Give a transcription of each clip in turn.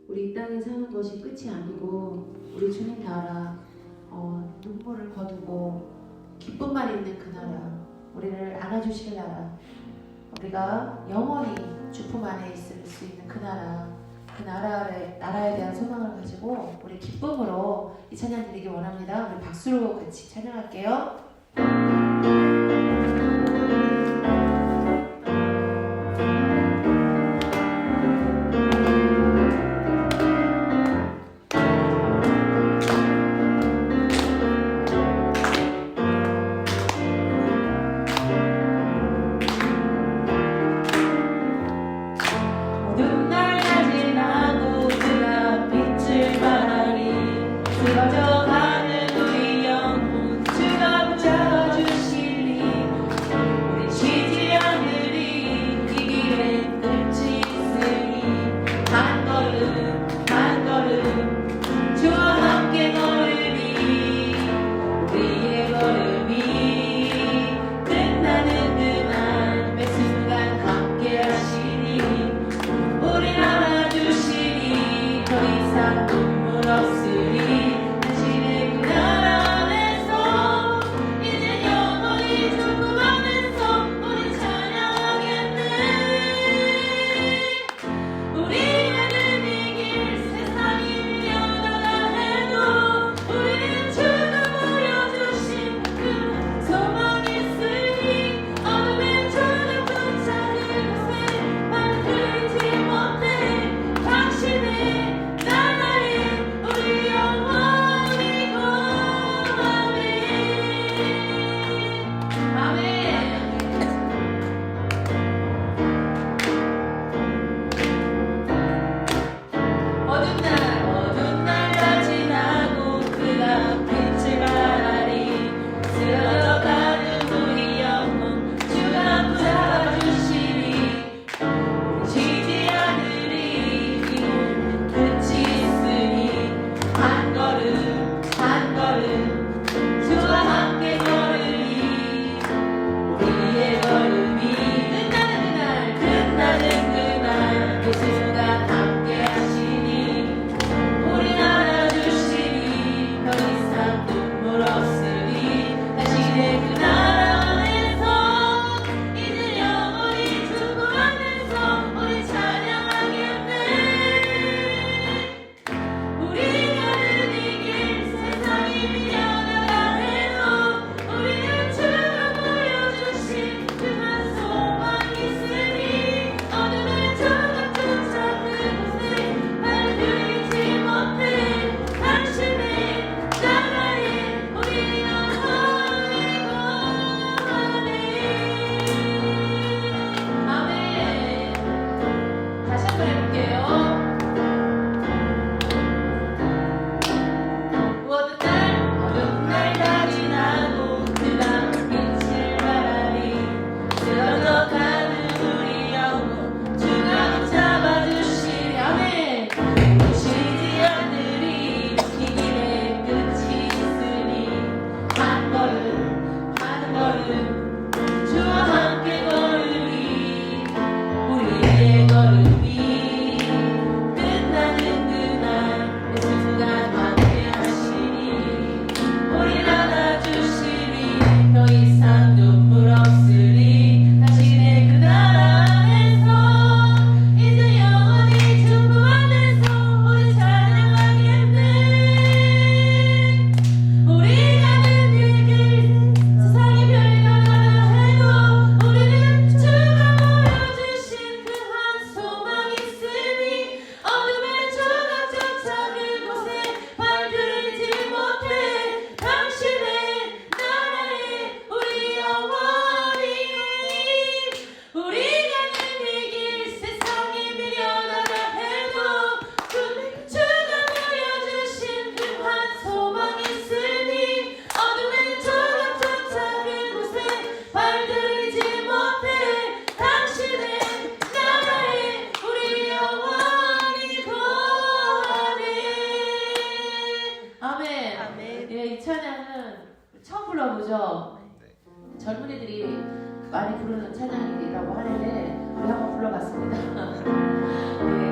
우리 이 땅에 사는 것이 끝이 아니고 우리 주님 나라 눈물을 거두고 기쁨만 있는 그 나라, 우리를 안아주실 나라, 우리가 영원히 주품 안에 있을 수 있는 그 나라, 그 나라에 대한 소망을 가지고 우리 기쁨으로 이 찬양 드리기 원합니다. 우리 박수로 같이 찬양할게요. 우리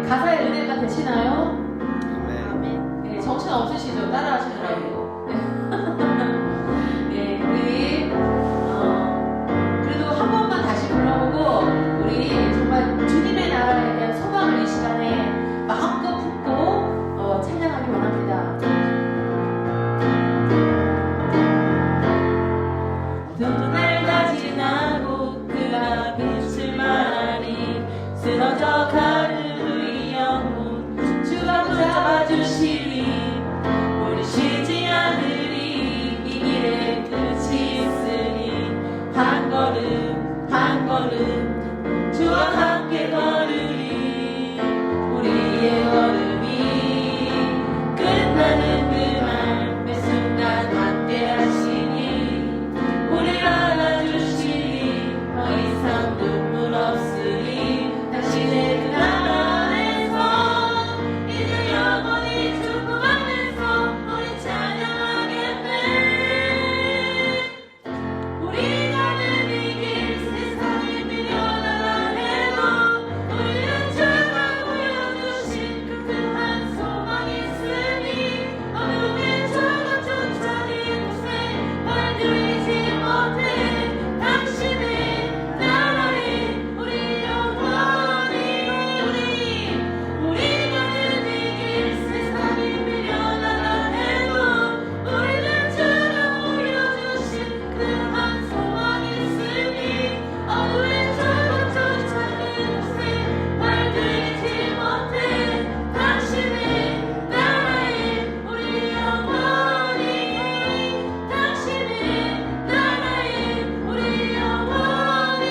가사의 은혜가 되시나요? 아멘. 네, 정신 없으시죠? 따라하시느라고. 네, 우리 그래도 한 번만 다시 불러보고 우리 정말 주님의 나라에 대한 소망을 이 시간에 마음껏 품고 찬양하기 원합니다. 어두운 날가 지나고 그가 빛을 말하니 쓰러져 가는 우리 영혼 주가 붙잡아주시니 우리 쉬지 않으리 이 길에 끝이 있으니 한 걸음 한 걸음 주와 함께 걸으리 우리의 걸음이 끝나는 그날 매 순간 함께 하시니 우리를 안아주시니 더 이상 눈물 없으니 당신의 그 나라 안에서 이제 영원히 축복 안에서 우리 찬양하겠네 우리 가는 이 길 세상이 미련하라 해도 우리는 주가 보여주신 그 큰 소망이 있으니 어둠의 저가 쫓아낸 곳에 발들이지 못해 당신의 나라에 우리 영원히 우리 가는 이 길 세상이 미련하라 해도 우리는 주가 보여주신 그 한 소망이 있으니 어둠의 저가 쫓아낸 곳에 발들이지 못해 당신의 나라에 우리 영원히 당신의 나라에 우리 영원히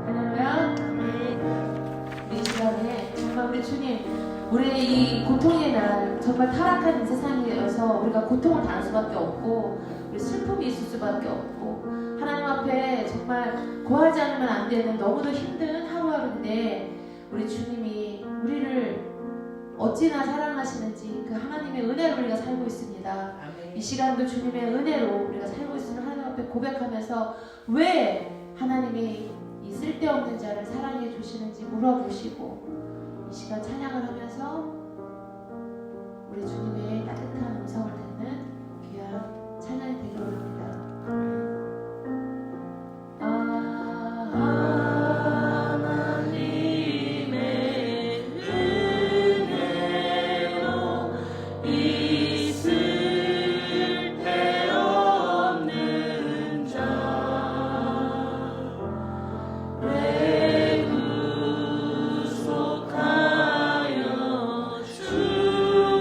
할렐루야. 이 시간에 정말 우리 주님, 우리의 이 고통의 날, 정말 타락한 이 세상에서 우리가 고통을 당할 수밖에 없고, 우리 슬픔이 있을 수밖에 없고, 하나님 앞에 정말 고하지 않으면 안 되는 너무도 힘든 하루하루인데, 우리 주님이 우리를 어찌나 사랑하시는지 그 하나님의 은혜로 우리가 살고 있습니다. 이 시간도 주님의 은혜로 우리가 살고 있으면 하나님 앞에 고백하면서 왜 하나님이 이 쓸데없는 자를 사랑해 주시는지 물어보시고 이 시간 찬양을 하면서 우리 주님의 따뜻한 음성을 듣는 귀한 찬양이 되기를 원합니다. 하나님의 은혜로 있을 데 없는 자 왜 구속하여 주를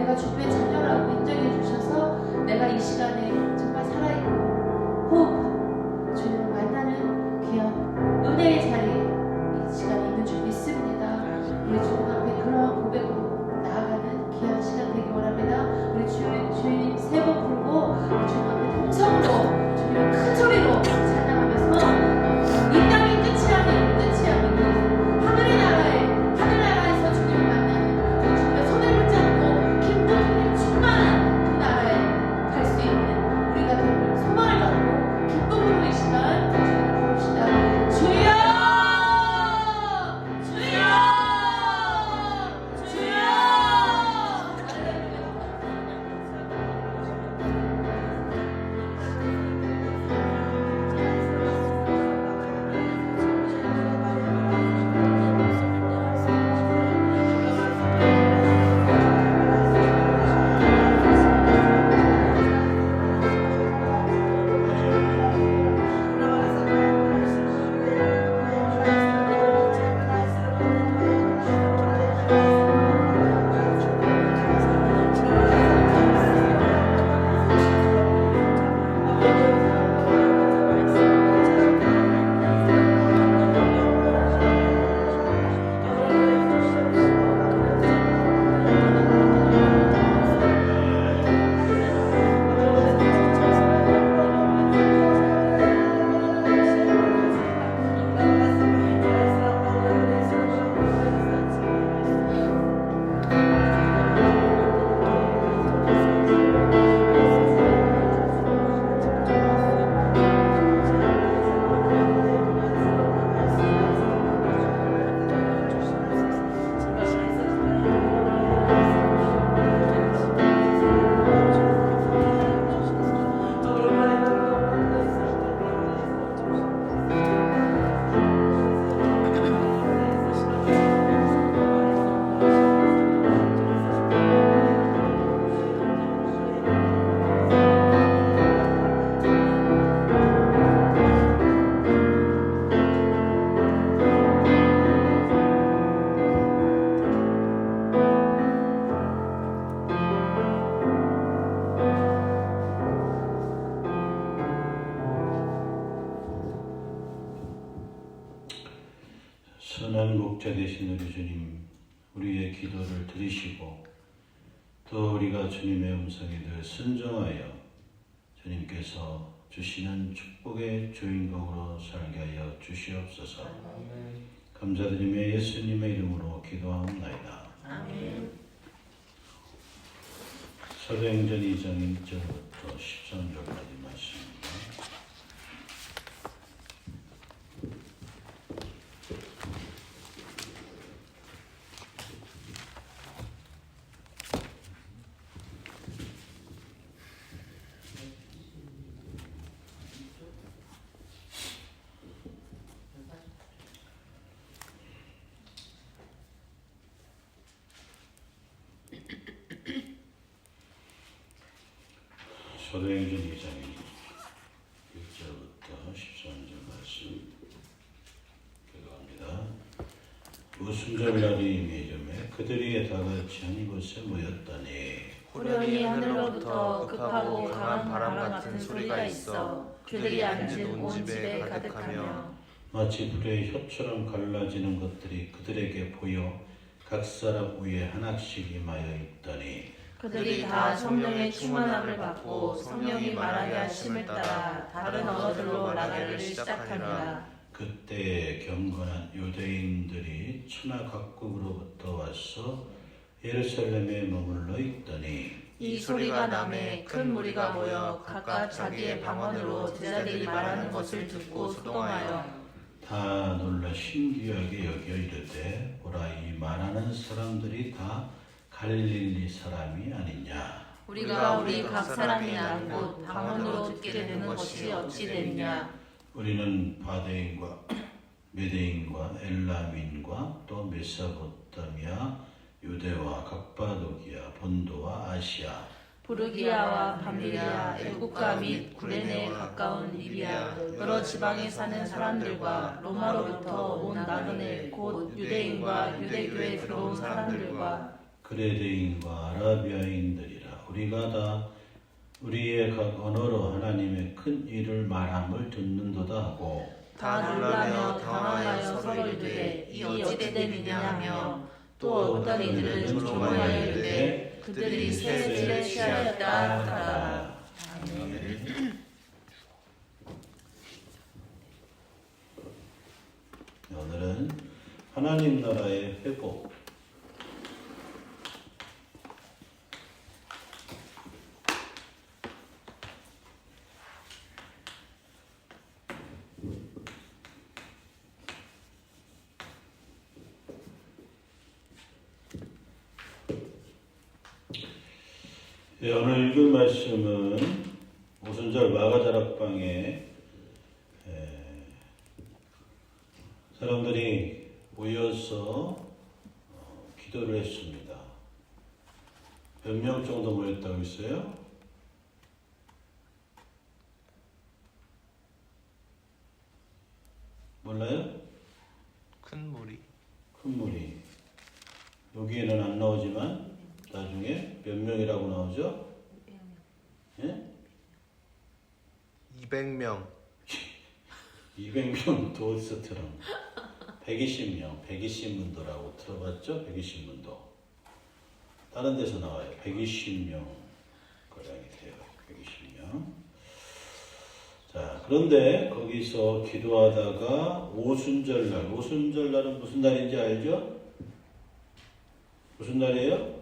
내가 주님의 자녀라고 인정해 주셔서 내가 이 시간에 정말 살아있고 호흡하고 주님을 만나는 귀한 은혜의 자리에 이 시간에 있는 줄 믿습니다. 우리 주님 앞에 그러한 고백으로 나아가는 귀한 시간 되기 원합니다. 우리 주님 세 번 부르고 주님 앞에 통성으로 주님을 큰 소리로 찬양하면서 이 땅이 끝이 아닌 하늘의 나라에서 주님을 만나는 그 주님의 손을 붙잡고 기쁨이 충만한 그 나라에 갈 수 있는 우리가 될 소망을 갖고 기쁨으로 이 시간 주님을 부릅시다. 주여! 주여! 주여! 할렐루야. 선한 목자 되신 우리 주님, 우리의 기도를 들으시고 또 우리가 주님의 음성에 늘 순종하여 주님께서 주시는 축복의 주인공으로 살게 하여 주시옵소서. 감사드리며 예수님의 이름으로 기도하옵나이다. 아멘. 사도행전 2장 1절부터 13절까지 말씀입니다. 사도행전 2장 1절부터 13절 말씀 기도합니다. 우순절날이 매점에 그들이 다 같이 한 곳에 모였더니 후련히 하늘로부터 급하고 강한 바람 같은 소리가 있어 그들이 앉은 온 집에 가득하며 마치 불의 혀처럼 갈라지는 것들이 그들에게 보여 각 사람 위에 하나씩 임하여 있더니 그들이 다 성령의 충만함을 받고 성령이 말하게 하심을 따라 다른 언어들로 말하기를 시작하니라. 그때 경건한 유대인들이 천하 각국으로부터 와서 예루살렘에 머물러 있더니 이 소리가 남에 큰 무리가 모여 각각 자기의 방언으로 제자들이 말하는 것을 듣고 소동하여 다 놀라 신기하게 여겨 이르되 보라 이 말하는 사람들이 다 갈릴리 사람이 아니냐. 우리가 우리 각 사람이 난 곳 방언으로 듣게 되는 것이 어찌 됐냐. 우리는 바데인과 메데인과 엘람인과 또 메소포타미아 유대와 각바도기아 본도와 아시아 부르기아와 밤리아 애국가 및 구레네에 가까운 리비아 여러 지방에 사는 사람들과 로마로부터 온 나그네 곧 유대인과 유대교에 들어온 사람들과 그레데인과 아라비아인들이라 우리가 다 우리의 각 언어로 하나님의 큰 일을 말함을 듣는도다 하고 다 놀라며 당황하여 서로 이르되 이 어찌 되느냐 하며 또 어떤 이들은 조롱하여 이르되 그들이 세례를 취하였다 하더라. 오늘은 하나님 나라의 회복 오늘 읽은 말씀은 오순절 마가다락방에 사람들이 모여서 기도를 했습니다. 몇 명 정도 모였다고 했어요? 몰라요? 큰 무리. 큰 무리. 여기에는 안 나오지만 나중에 몇 명이라고 나오죠? 예? 200명. 200명도 어디서 들어? 120명, 120문도라고 들어봤죠? 120문도. 다른 데서 나와요. 120명 거량이 돼요. 120명. 자, 그런데 거기서 기도하다가 오순절날, 오순절날은 무슨 날인지 알죠? 무슨 날이에요?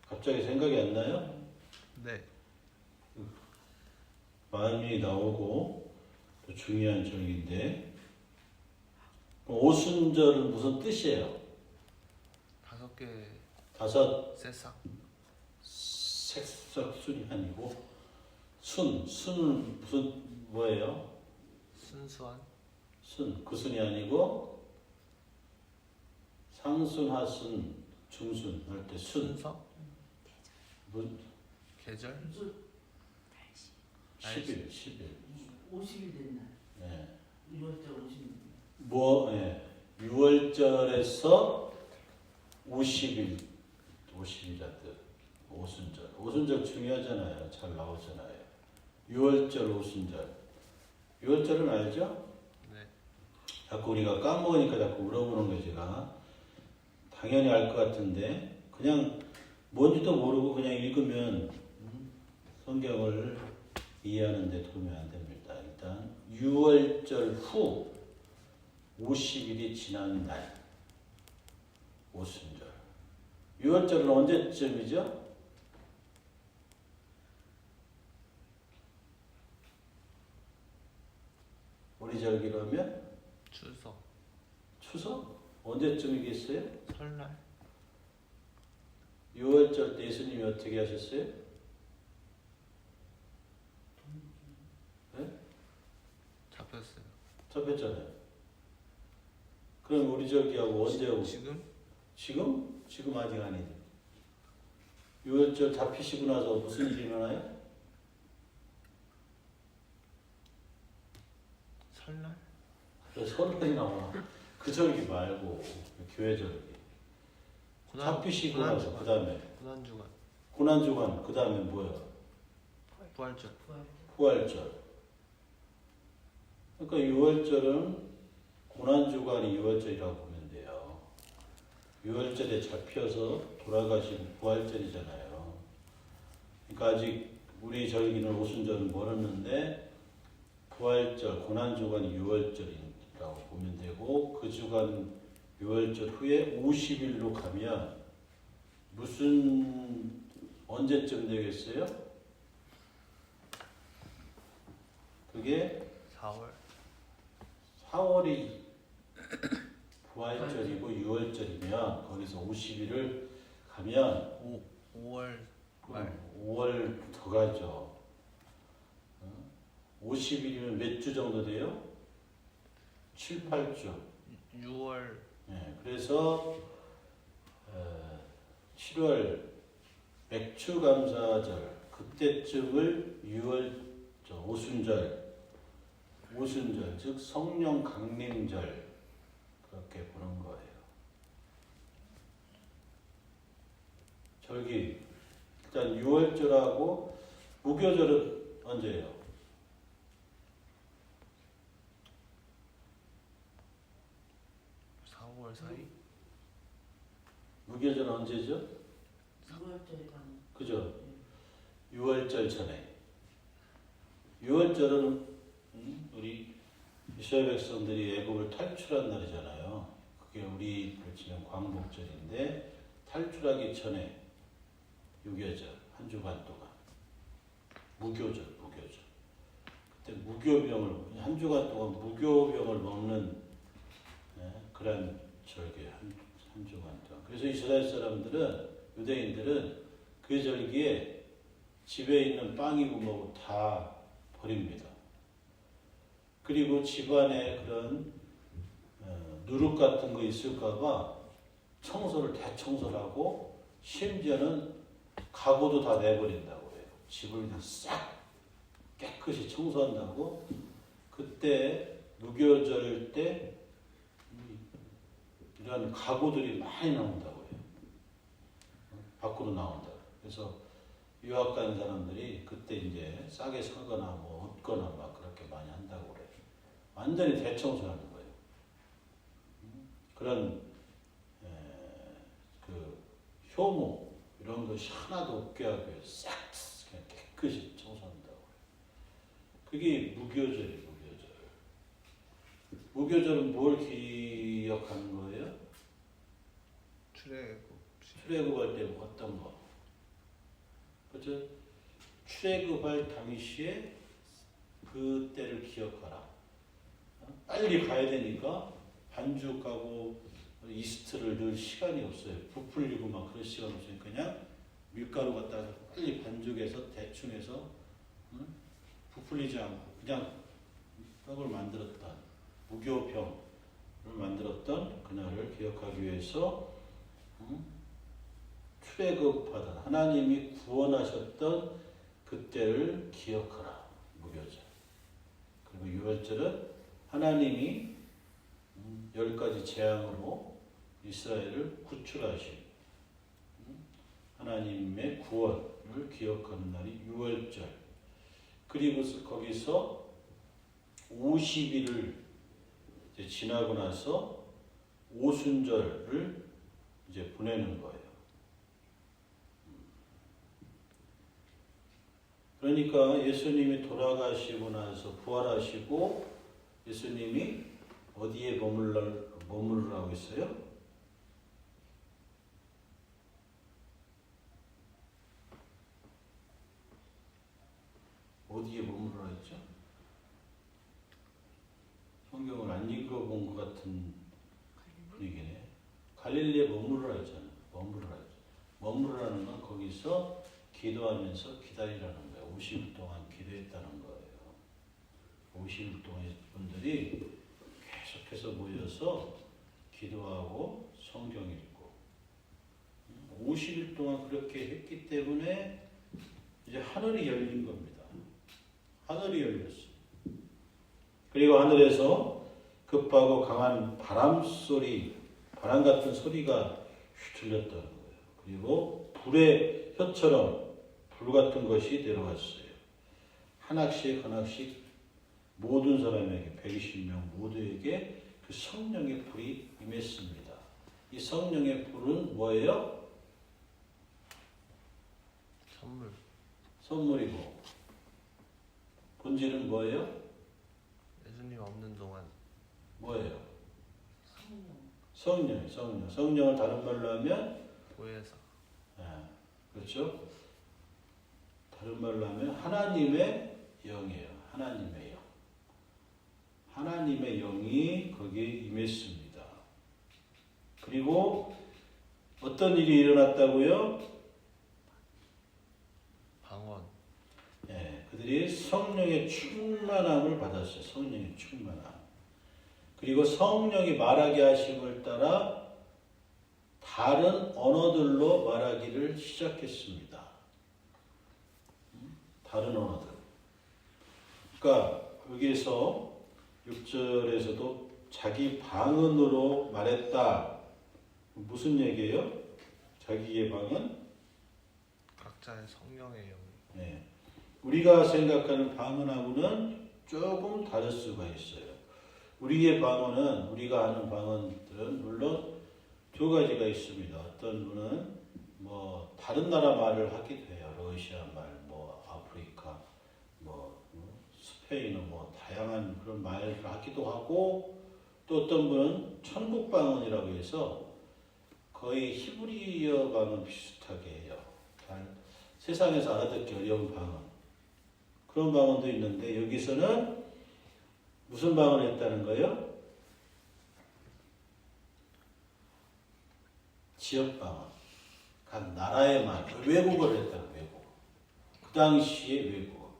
갑자기 생각이 안 나요? 네. 마음이 나오고 또 중요한 절기인데 오순절은 무슨 뜻이에요? 5개 다섯 새싹. 색석순이 아니고 순은 무슨 뭐예요? 순수한. 순, 그 순이 아니고 상순, 하순, 중순 할 때 순. 순서. 계절. 10일. 50일 된 날. 네. 6월절 50일. 뭐, 예. 6월절에서 50일, 50일이라 뜻. 오순절. 오순절 중요하잖아요. 잘 나오잖아요. 6월절, 오순절. 6월절은 알죠? 네. 자꾸 우리가 까먹으니까 자꾸 물어보는 거예요, 제가. 당연히 알 것 같은데, 그냥 뭔지도 모르고 그냥 읽으면 성경을 이해하는 데 도움이 안 됩니다. 일단 6월절 후 50일이 지난 날 오순절. 6월절은 언제쯤이죠? 우리 절기로 하면 추석. 추석? 언제쯤이겠어요? 설날. 6월절 때 예수님이 어떻게 하셨어요? 네? 잡혔어요. 잡혔잖아요. 그럼 우리 절기하고 언제 오고? 지금? 지금? 지금 아직 아니죠. 6월절 잡히시고 나서 무슨 일이 일어나요? 설날? 설날이 나와. 그 절기 말고 교회 절기. 잡히시고 나서 그 다음에 고난주간. 고난주간 그 다음에 뭐야? 부활절. 부활절. 그러니까 6월절은 고난주간이 6월절이라고 보면 돼요. 6월절에 잡혀서 돌아가신 부활절이잖아요. 그러니까 아직 우리 절기는 오순절은 멀었는데 부활절, 고난주간이 6월절이라고 보면 되고 그 주간 6월절 후에 50일로 가면 무슨 언제쯤 되겠어요? 그게 4월. 4월이 부활절이고 6월절이면 거기서 50일을 가면 5월 말. 5월 더 가죠. 50일이면 몇 주 정도 돼요? 7, 8주. 6월. 네, 그래서 7월 맥추감사절 그때쯤을 6월 오순절 오순절, 즉 성령 강림절 그렇게 보는 거예요. 절기 일단 유월절하고 무교절은 언제예요? 4월 사이? 무교절은 언제죠? 6월절에 가는. 그죠? 6월절 전에. 6월절은 우리 이스라엘 백성들이 애굽을 탈출한 날이잖아요. 그게 우리 치면 광복절인데 탈출하기 전에 6여절 한 주간 동안 무교절. 그때 무교병을 한 주간 동안 무교병을 먹는 그런 절기 한 주간 동안. 그래서 이스라엘 사람들은 유대인들은 그 절기에 집에 있는 빵이고 뭐고 다 버립니다. 그리고 집안에 그런 누룩 같은 거 있을까봐 청소를 대청소를 하고 심지어는 가구도 다 내버린다고 해요. 집을 그냥 싹 깨끗이 청소한다고. 그때 무교절 때 이런 가구들이 많이 나온다고 해요. 밖으로 나온다. 그래서 유학 간 사람들이 그때 이제 싸게 사거나 뭐 얻거나 막 그렇게 많이 한다고 그래요. 완전히 대청소하는 거예요. 그런 그 효모 이런 것이 하나도 없게 하기 위해 싹 그냥 깨끗이 청소한다고 해요. 그게 무교절이에요. 무교절은 뭘 기억하는 거예요? 출애굽할 때 어떤 거? 그렇죠? 출애굽할 당시에 그 때를 기억하라. 빨리 가야 되니까 반죽하고 이스트를 넣을 시간이 없어요. 부풀리고 막 그럴 시간 없으니까 그냥 밀가루 갖다가 빨리 반죽해서 대충 해서 부풀리지 않고 그냥 떡을 만들었던 무교병을 만들었던 그날을 기억하기 위해서 출애굽하던 하나님이 구원하셨던 그때를 기억하라. 무교절. 그리고 유월절은 하나님이 10가지 재앙으로 이스라엘을 구출하신 하나님의 구원을 기억하는 날이 유월절. 그리고 거기서 50일을 이제 지나고 나서 오순절을 이제 보내는 거예요. 그러니까 예수님이 돌아가시고 나서 부활하시고 예수님이 어디에 머무르라고 했어요? 어디에 머무르라 했죠? 성경을 안 읽어본 것 같은 분위기네. 갈릴리에 머무르라 했잖아요. 머무르라는 건 거기서 기도하면서 기다리라는 거예요. 50일 동안 기도했다는 거예요. 50일 동안 분들이 계속해서 모여서 기도하고 성경 읽고 50일 동안 그렇게 했기 때문에 이제 하늘이 열린 겁니다. 하늘이 열렸어요. 그리고 하늘에서 급하고 강한 바람 같은 소리가 들렸다는 거예요. 그리고 불의 혀처럼 불 같은 것이 내려왔어요. 하나씩 모든 사람에게 120명 모두에게 그 성령의 불이 임했습니다. 이 성령의 불은 뭐예요? 선물이고 본질은 뭐예요? 예수님 없는 동안 뭐예요? 성령을 다른 말로 하면 보혜사. 그렇죠? 다른 말로 하면 하나님의 영이에요. 하나님의 영이 거기에 임했습니다. 그리고 어떤 일이 일어났다고요? 방언. 그들이 성령의 충만함을 받았어요. 성령의 충만함. 그리고 성령이 말하게 하심을 따라 다른 언어들로 말하기를 시작했습니다. 다른 언어들. 그러니까 여기에서 6절에서도 자기 방언으로 말했다. 무슨 얘기예요? 자기의 방언? 각자의 성령의 영. 네. 우리가 생각하는 방언하고는 조금 다를 수가 있어요. 우리의 방언은, 우리가 하는 방언들은 물론 두 가지가 있습니다. 어떤 분은 뭐 다른 나라 말을 하기도 해요. 러시아 말, 뭐 아프리카, 뭐 스페인어, 뭐 다양한 그런 말을 하기도 하고, 또 어떤 분은 천국 방언이라고 해서 거의 히브리어 방언 비슷하게 해요. 세상에서 알아듣기 어려운 방언. 그런 방언도 있는데 여기서는 무슨 방언을 했다는 거예요? 지역 방언. 각 나라의 말, 외국어를 했다는 거예요. 외국어. 그 당시의 외국어.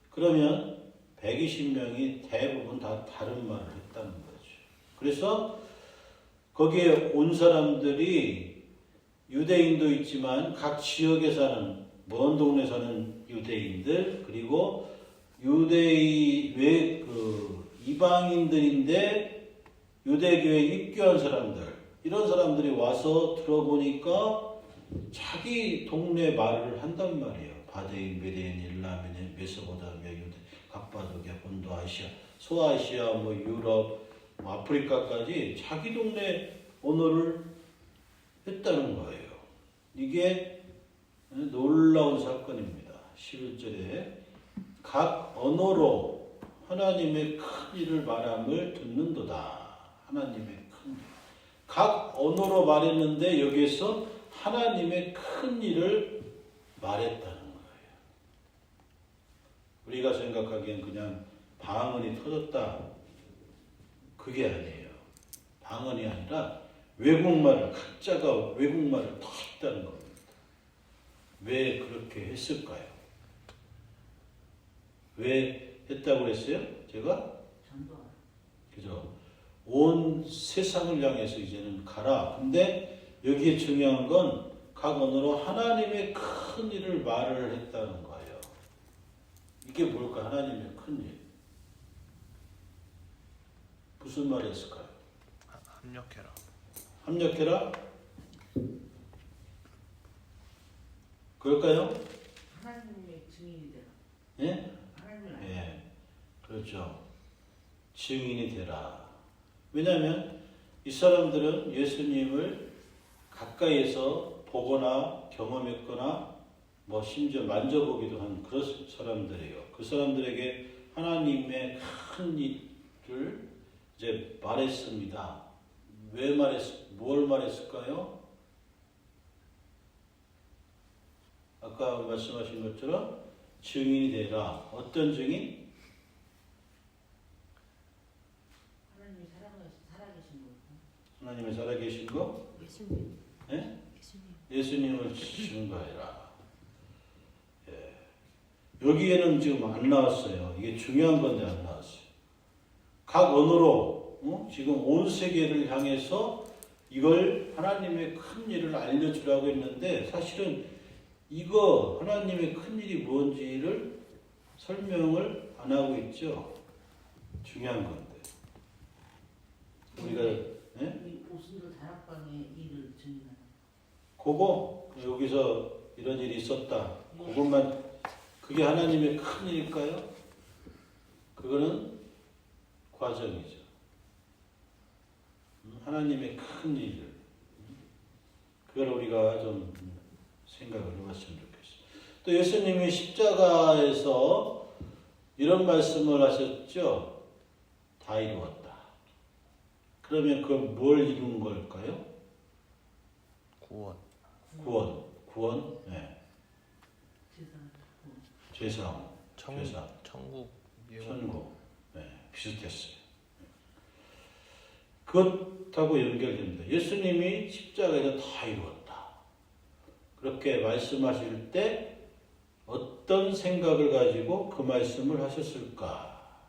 그러면 120명이 대부분 다 다른 말을 했다는 거죠. 그래서 거기에 온 사람들이 유대인도 있지만 각 지역에 사는, 먼 동네 사는 유대인들, 그리고 이방인들인데 유대교에 입교한 사람들, 이런 사람들이 와서 들어보니까 자기 동네 말을 한단 말이에요. 바데인, 메데인, 일라멘, 메소포타미아, 유대, 갑바도기아, 본도 아시아, 소아시아, 뭐 유럽, 뭐 아프리카까지 자기 동네 언어를 했다는 거예요. 이게 놀라운 사건입니다. 11절에 각 언어로 하나님의 큰 일을 말함을 듣는도다. 하나님의 큰 일. 각 언어로 말했는데 여기에서 하나님의 큰 일을 말했다는 거예요. 우리가 생각하기엔 그냥 방언이 터졌다. 그게 아니에요. 방언이 아니라 외국말을, 각자가 외국말을 다 했다는 겁니다. 왜 그렇게 했을까요? 왜 했다고 했어요? 제가? 전도하라. 그죠? 온 세상을 향해서 이제는 가라. 근데 여기에 중요한 건 각 언어로 하나님의 큰 일을 말을 했다는 거예요. 이게 뭘까? 하나님의 큰 일. 무슨 말이 있을까요? 합력해라. 합력해라? 그럴까요? 하나님의 증인이 되라. 예? 하나님을 예. 그렇죠. 증인이 되라. 왜냐하면 이 사람들은 예수님을 가까이에서 보거나 경험했거나 뭐 심지어 만져보기도 한 그런 사람들이에요. 그 사람들에게 하나님의 큰 일을 이제 말했습니다. 뭘 말했을까요? 아까 말씀하신 것처럼 증인이 되라. 어떤 증인? 하나님이 살아계신 거. 하나님의 살아계신 거? 예수님. 예? 예수님. 예수님을 증거해라. 예. 여기에는 지금 안 나왔어요. 이게 중요한 건데 안 나왔어요. 각 언어로 지금 온 세계를 향해서 이걸 하나님의 큰 일을 알려주라고 했는데 사실은 이거 하나님의 큰 일이 뭔지를 설명을 안 하고 있죠. 중요한 건데. 우리가 이 오순절 다락방의 일을 증인하라. 그거 여기서 이런 일이 있었다. 그것만 그게 하나님의 큰 일일까요? 그거는 과정이죠. 하나님의 큰 일을 그걸 우리가 좀 생각을 해봤으면 좋겠어요. 또 예수님이 십자가에서 이런 말씀을 하셨죠. 다 이루었다. 그러면 그건 뭘 이룬 걸까요? 구원. 구원, 네. 죄사함, 천국. 천국, 네, 비슷했어요. 그것하고 연결됩니다. 예수님이 십자가에서 다 이루었다. 그렇게 말씀하실 때 어떤 생각을 가지고 그 말씀을 하셨을까?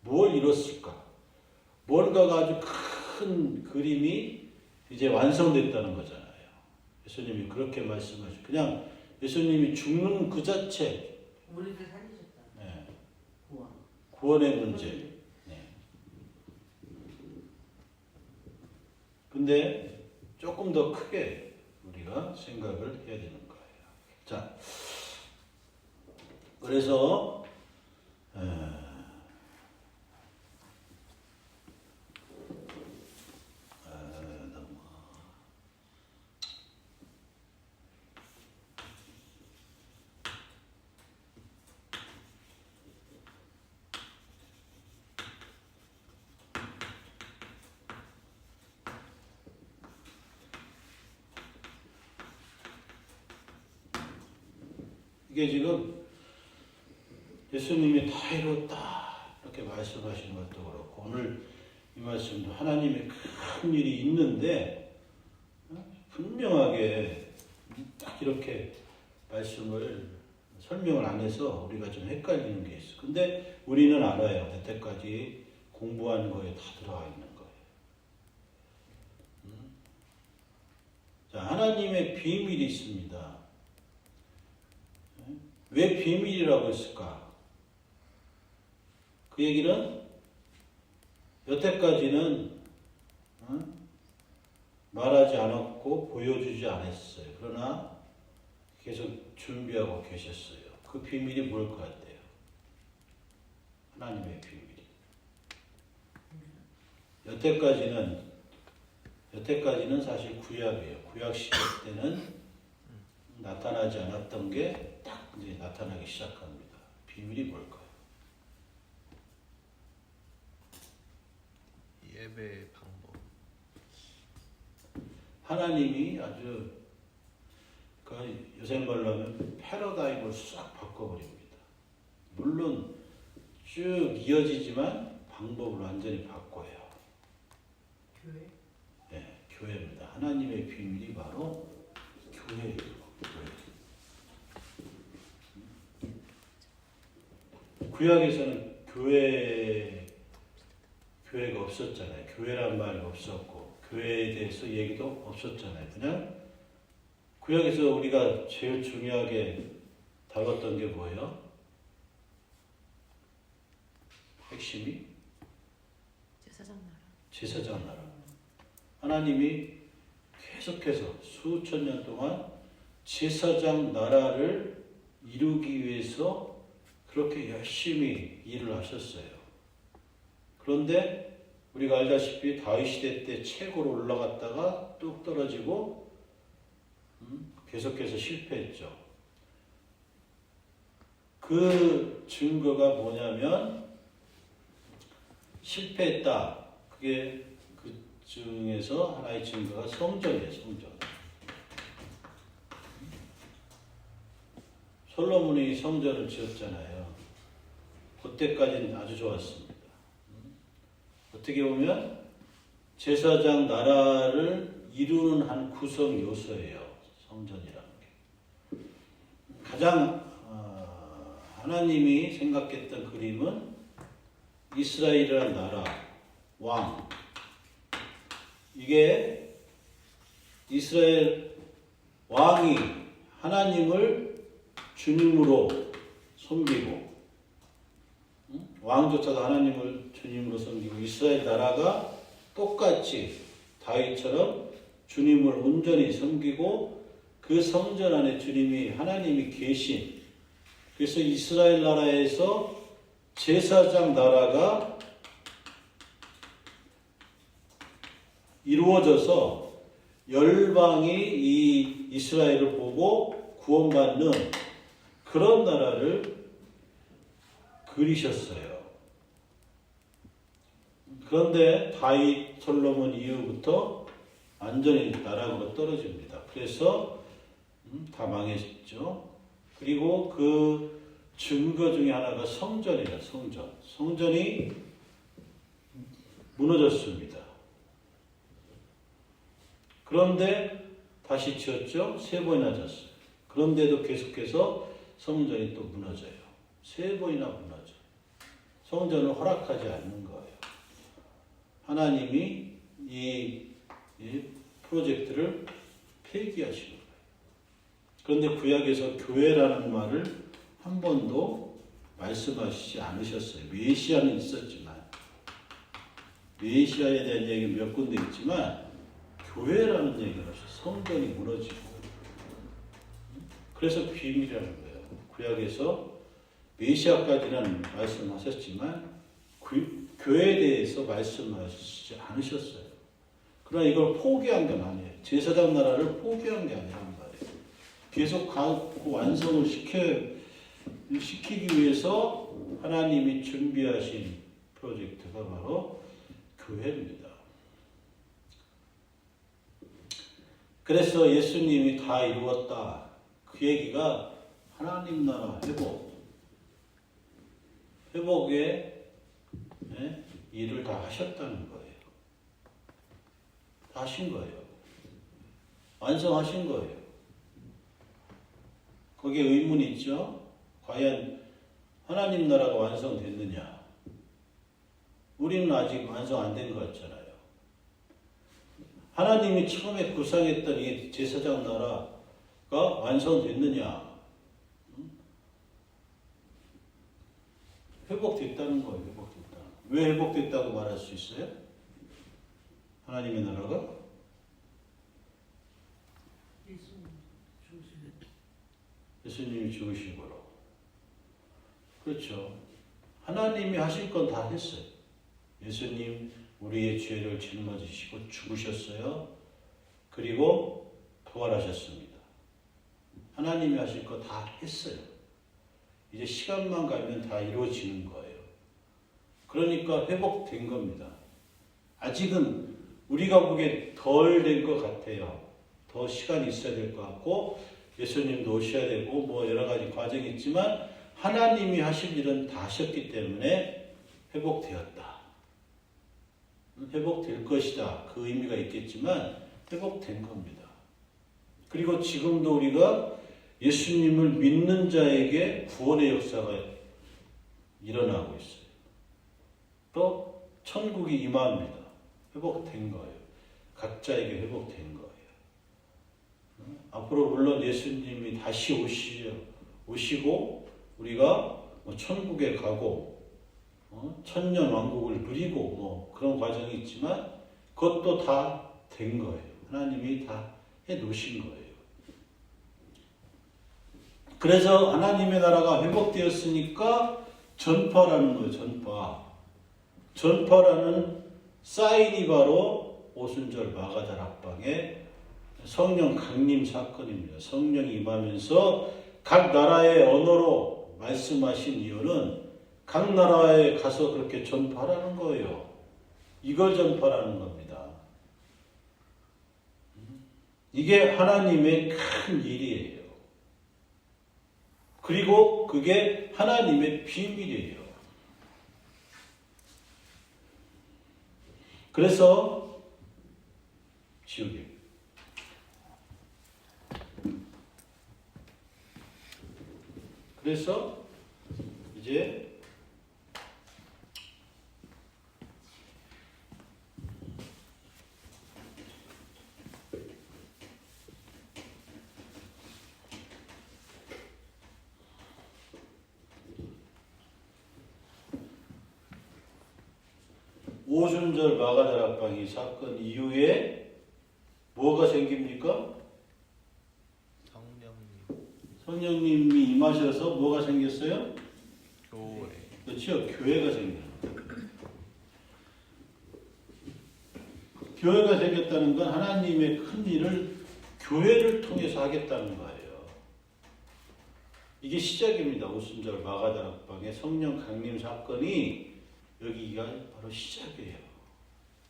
뭘 이뤘을까? 뭔가가 아주 큰 그림이 이제 완성됐다는 거잖아요. 예수님이 그렇게 말씀하시고 그냥 예수님이 죽는 그 자체 우리를 살리셨다. 네. 구원. 구원의 문제. 네. 근데 조금 더 크게 우리가 생각을 해야 되는 거예요. 자, 그래서 이게 지금 예수님이 다 이뤘다 이렇게 말씀하시는 것도 그렇고 오늘 이 말씀도 하나님의 큰 일이 있는데 분명하게 딱 이렇게 말씀을 설명을 안 해서 우리가 좀 헷갈리는 게 있어. 근데 우리는 알아요. 여태까지 공부한 거에 다 들어가 있는 거예요. 자, 하나님의 비밀이 있습니다. 왜 비밀이라고 했을까? 그 얘기는 여태까지는 말하지 않았고 보여주지 않았어요. 그러나 계속 준비하고 계셨어요. 그 비밀이 뭘 것 같아요? 하나님의 비밀이. 여태까지는 사실 구약이에요. 구약 시대 때는 나타나지 않았던 게 딱 이제 나타나기 시작합니다. 비밀이 뭘까요? 예배 방법. 하나님이 아주 그 요새 말로 하면 패러다임을 싹 바꿔버립니다. 물론 쭉 이어지지만 방법을 완전히 바꿔요. 교회? 네, 교회입니다. 하나님의 비밀이 바로 교회예요. 교회. 구약에서는 교회가 없었잖아요. 교회란 말이 없었고 교회에 대해서 얘기도 없었잖아요. 그냥 구약에서 우리가 제일 중요하게 다뤘던 게 뭐예요? 핵심이 제사장 나라. 하나님이 계속해서 수천 년 동안 제사장 나라를 이루기 위해서 그렇게 열심히 일을 하셨어요. 그런데 우리가 알다시피 다윗 시대 때 최고로 올라갔다가 뚝 떨어지고 계속해서 실패했죠. 그 증거가 뭐냐면 실패했다. 그게 그 중에서 하나의 증거가 성전이에요. 성전. 솔로몬이 성전을 지었잖아요. 그때까지는 아주 좋았습니다. 어떻게 보면 제사장 나라를 이루는 한 구성 요소예요. 성전이라는 게. 가장 하나님이 생각했던 그림은 이스라엘이라는 나라, 왕. 이게 이스라엘 왕이 하나님을 주님으로 섬기고 왕조차도 하나님을 주님으로 섬기고 이스라엘 나라가 똑같이 다윗처럼 주님을 온전히 섬기고 그 성전 안에 주님이 하나님이 계신 그래서 이스라엘 나라에서 제사장 나라가 이루어져서 열방이 이 이스라엘을 보고 구원받는 그런 나라를 그리셨어요. 그런데 다윗, 솔로몬 이후부터 완전히 나락으로 떨어집니다. 그래서 다 망했죠. 그리고 그 증거 중에 하나가 성전이에요. 성전. 성전이 무너졌습니다. 그런데 다시 지었죠. 3번이나 졌어요. 그런데도 계속해서 성전이 또 무너져요. 3번이나 무너져요. 성전을 허락하지 않는 거예요. 하나님이 이 프로젝트를 폐기하시는 거예요. 그런데 구약에서 교회라는 말을 한 번도 말씀하시지 않으셨어요. 메시아는 있었지만 메시아에 대한 얘기 몇 군데 있지만 교회라는 얘기를 하셨어요. 성전이 무너지고. 그래서 비밀이라는 거예요. 구약에서 메시아까지는 말씀하셨지만 교회에 대해서 말씀하시지 않으셨어요. 그러나 이걸 포기한 건 아니에요. 제사장 나라를 포기한 게 아니란 말이에요. 계속 가고 완성을 시키기 위해서 하나님이 준비하신 프로젝트가 바로 교회입니다. 그래서 예수님이 다 이루었다. 그 얘기가 하나님 나라 회복의 일을 다 하셨다는 거예요. 다 하신 거예요. 완성하신 거예요. 거기에 의문이 있죠. 과연 하나님 나라가 완성됐느냐? 우리는 아직 완성 안 된 것 같잖아요. 하나님이 처음에 구상했던 이 제사장 나라가 완성됐느냐? 회복됐다는 거예요. 회복됐다. 왜 회복됐다고 말할 수 있어요? 하나님의 나라가 예수님이 죽으시고로. 그렇죠. 하나님이 하실 건 다 했어요. 예수님 우리의 죄를 짊어지시고 죽으셨어요. 그리고 부활하셨습니다. 하나님이 하실 거 다 했어요. 이제 시간만 가면 다 이루어지는 거예요. 그러니까 회복된 겁니다. 아직은 우리가 보기에 덜 된 것 같아요. 더 시간이 있어야 될 것 같고 예수님도 오셔야 되고 뭐 여러 가지 과정이 있지만 하나님이 하실 일은 다 하셨기 때문에 회복되었다. 회복될 것이다. 그 의미가 있겠지만 회복된 겁니다. 그리고 지금도 우리가 예수님을 믿는 자에게 구원의 역사가 일어나고 있어요. 또 천국이 임합니다. 회복된 거예요. 각자에게 회복된 거예요. 앞으로 물론 예수님이 다시 오시고 우리가 천국에 가고 천년 왕국을 누리고 뭐 그런 과정이 있지만 그것도 다 된 거예요. 하나님이 다 해놓으신 거예요. 그래서 하나님의 나라가 회복되었으니까 전파라는 거예요. 전파라는 사인이 바로 오순절 마가다락방의 성령 강림 사건입니다. 성령이 임하면서 각 나라의 언어로 말씀하신 이유는 각 나라에 가서 그렇게 전파하라는 거예요. 이걸 전파라는 겁니다. 이게 하나님의 큰 일이에요. 그리고 그게 하나님의 비밀이에요. 그래서 지우개. 그래서 이제 오순절 마가다락방 이 사건 이후에 뭐가 생깁니까? 성령님이 임하셔서 뭐가 생겼어요? 교회. 그렇죠. 교회가 생겨요. 교회가 생겼다는 건 하나님의 큰 일을 교회를 통해서 하겠다는 거예요. 이게 시작입니다. 오순절 마가다락방의 성령 강림 사건이 여기가 바로 시작이에요.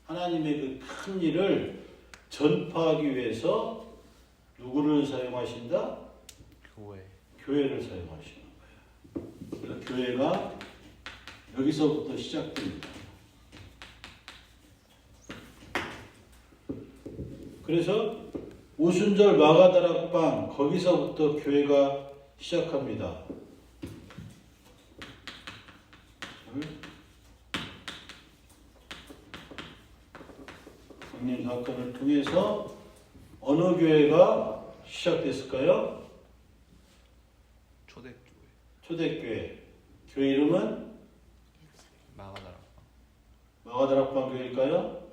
하나님의 그 큰 일을 전파하기 위해서 누구를 사용하신다? 교회를 사용하시는 거예요. 그래서 교회가 여기서부터 시작됩니다. 그래서 오순절 마가다락방 거기서부터 교회가 시작합니다. 강림 사건을 통해서 어느 교회가 시작됐을까요? 초대교회. 교회 이름은 마가다락. 마가다락방 교회일까요?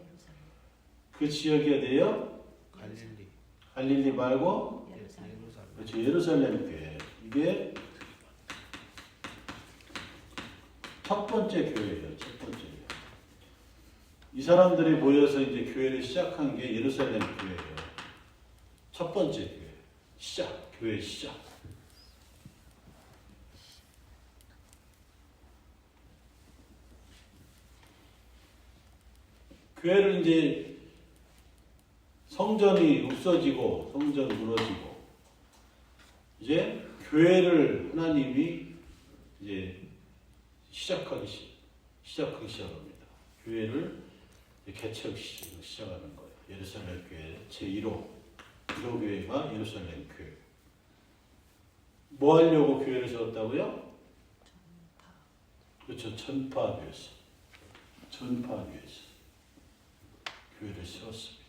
그 지역이 어디예요? 갈릴리. 갈릴리 말고 예루살렘. 그렇죠. 예루살렘 교회. 이게 첫 번째 교회예요. 첫 번째 교회. 이 사람들이 모여서 이제 교회를 시작한 게 예루살렘 교회예요. 첫 번째 교회. 시작. 교회 시작. 교회를 이제 성전이 없어지고 성전 무너지고 이제 교회를 하나님이 이제 시작하기 시작합니다. 교회를 개척 시작하는 거예요. 예루살렘 교회 제1호 1호 교회가 예루살렘 교회. 뭐 하려고 교회를 세웠다고요? 그렇죠. 전파하기 위해서. 전파하기 위해서 교회를 세웠습니다.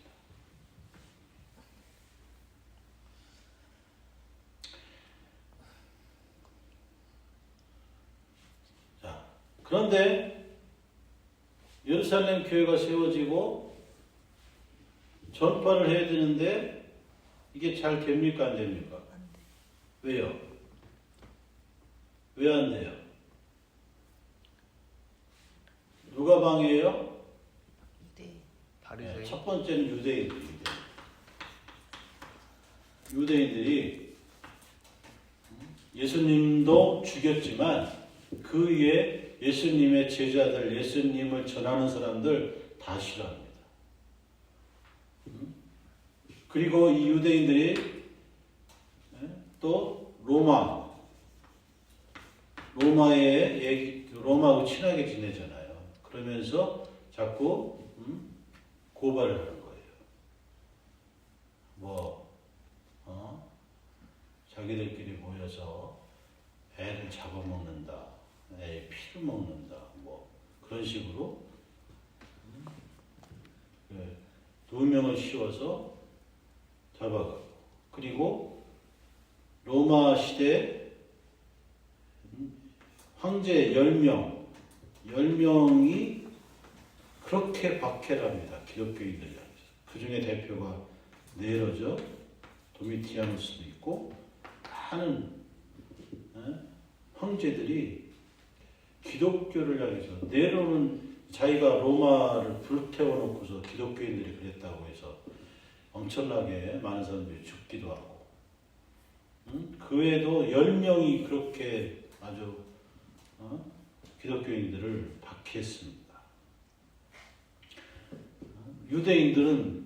자, 그런데 예루살렘 교회가 세워지고 전파를 해야 되는데 이게 잘 됩니까? 안 됩니까? 왜요? 왜 안 돼요? 누가 방해해요? 바리새인. 첫 번째는 유대인들인데 유대인들이 예수님도 죽였지만 그 위에 예수님의 제자들, 예수님을 전하는 사람들 다 싫어합니다. 그리고 이 유대인들이 또 로마하고 친하게 지내잖아요. 그러면서 자꾸 고발을 하는 거예요. 자기들끼리 모여서 애를 잡아먹는다, 애의 피를 먹는다, 그런 식으로 2명을 씌워서 잡아가고, 그리고 로마 시대 황제 10명이 그렇게 박해를 합니다. 기독교인들이. 그 중에 대표가 네로죠. 도미티아누스도 있고 많은 황제들이 기독교를 향해서, 네로는 자기가 로마를 불태워놓고서 기독교인들이 그랬다고 해서 엄청나게 많은 사람들이 죽기도 하고, 그 외에도 10명이 그렇게 아주 기독교인들을 박해했습니다. 유대인들은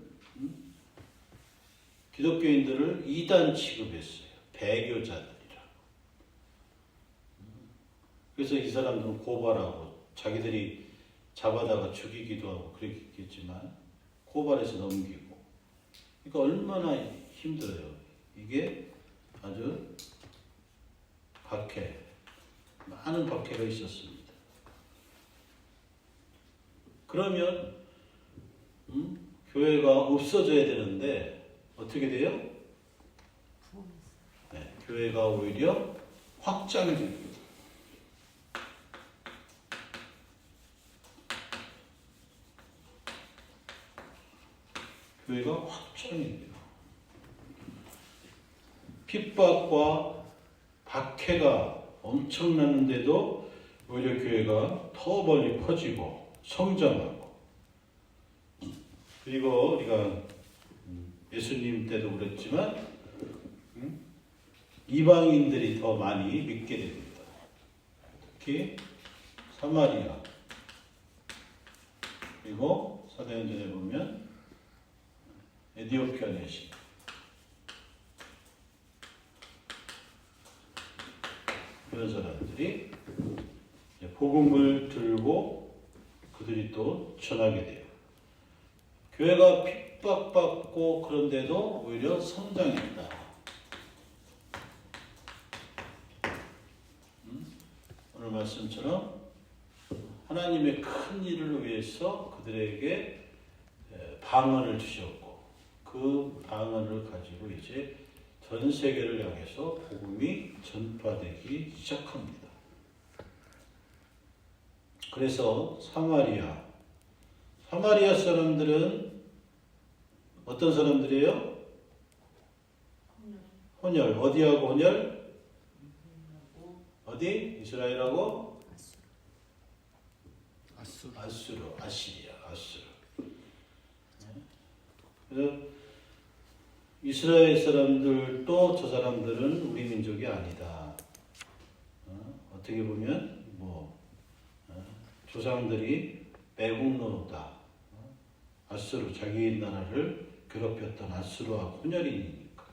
기독교인들을 이단 취급했어요. 배교자들이라. 그래서 이 사람들은 고발하고 자기들이 잡아다가 죽이기도 하고 그랬겠지만 고발해서 넘기고. 그러니까 얼마나 힘들어요. 이게 아주 많은 박해가 있었습니다. 그러면 교회가 없어져야 되는데 어떻게 돼요? 네, 교회가 오히려 확장이 됩니다. 교회가 확장이 돼요. 핍박과 박해가 엄청났는데도 오히려 교회가 더 멀리 퍼지고 성장하고, 그리고 우리가 예수님 때도 그랬지만 이방인들이 더 많이 믿게 됩니다. 특히 사마리아, 그리고 사도행전에 보면 에디오피아 내시, 이런 사람들이 복음을 들고 그들이 또 전하게 돼요. 교회가 핍박받고 그런데도 오히려 성장했다. 오늘 말씀처럼 하나님의 큰 일을 위해서 그들에게 방언을 주셨고, 그 방언을 가지고 이제 전 세계를 향해서 복음이 전파되기 시작합니다. 그래서 사마리아 사람들은 어떤 사람들이에요? 혼혈. 어디하고 혼혈? 어디? 이스라엘하고? 아시리아. 그래서 이스라엘 사람들도 저 사람들은 우리 민족이 아니다. 어떻게 보면 조상들이 매국노다. 아수르, 자기 나라를 괴롭혔던 아수르와 혼혈인이니까.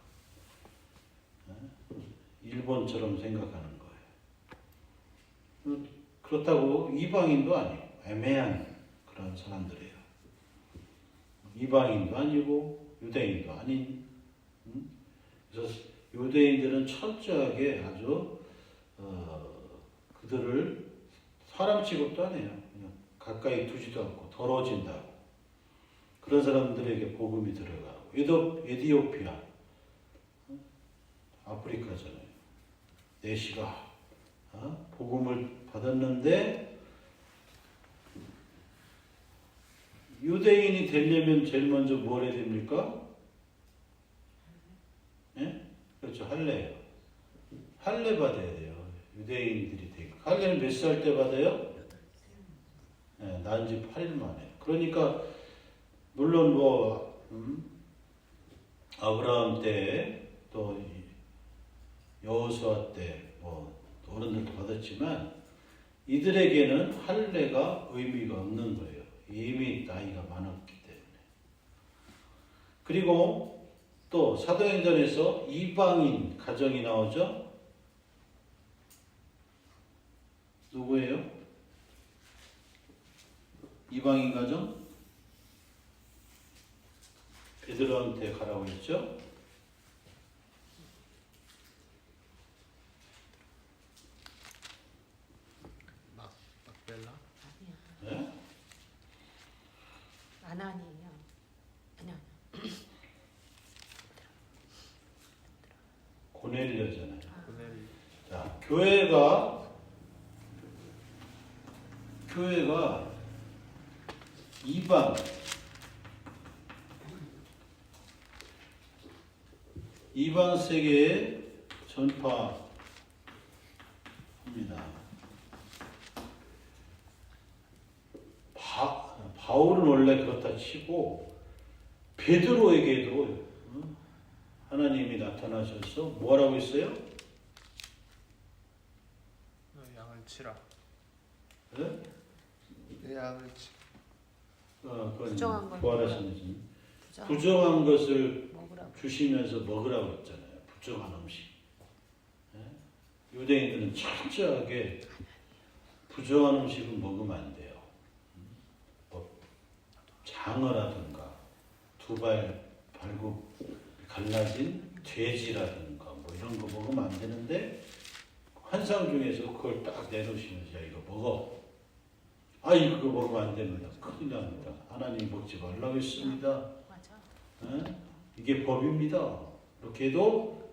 일본처럼 생각하는 거예요. 그렇다고 이방인도 아니고 애매한 그런 사람들이에요. 이방인도 아니고 유대인도 아닌. 그래서 유대인들은 철저하게 아주 그들을 사람 취급도 안 해요. 그냥 가까이 두지도 않고 더러워진다고. 그런 사람들에게 복음이 들어가고. 에티오피아, 아프리카잖아요. 내시가 복음을 받았는데 유대인이 되려면 제일 먼저 뭘 해야 됩니까? 네? 그렇죠. 할례예요. 할례 받아야 돼요. 유대인들이 되고. 할례는 몇 살 때 받아요? 네, 난지 8일 만에. 그러니까 물론 아브라함 때 또 여호수아 때 어른들도 받았지만 이들에게는 할례가 의미가 없는 거예요. 이미 나이가 많았기 때문에. 그리고 또 사도행전에서 이방인 가정이 나오죠. 누구예요? 이방인 가정? 베드로한테 가라고 했죠. 막벨라? 네? 아나니요. 아니야. 고넬료잖아요. 고넬 자, 교회가 이방 세계에 전파합니다. 바울은 원래 그렇다 치고 베드로에게도 하나님이 나타나셔서 뭐라고 했어요? 양을 치라. 네? 내 양을 치. 그건 부정한 걸 부활하신 부정한 것을 먹으라고. 주시면서 먹으라고 했잖아요. 부정한 음식. 네? 유대인들은 철저하게 부정한 음식은 먹으면 안 돼요. 장어라든가 두발 발굽 갈라진 돼지라든가 이런 거 먹으면 안 되는데 환상 중에서 그걸 딱 내놓으시면서 야 이거 먹어. 아이 그거 먹으면 안 됩니다. 큰일 납니다. 하나님 먹지 말라고 했습니다. 맞아. 이게 법입니다. 이렇게 해도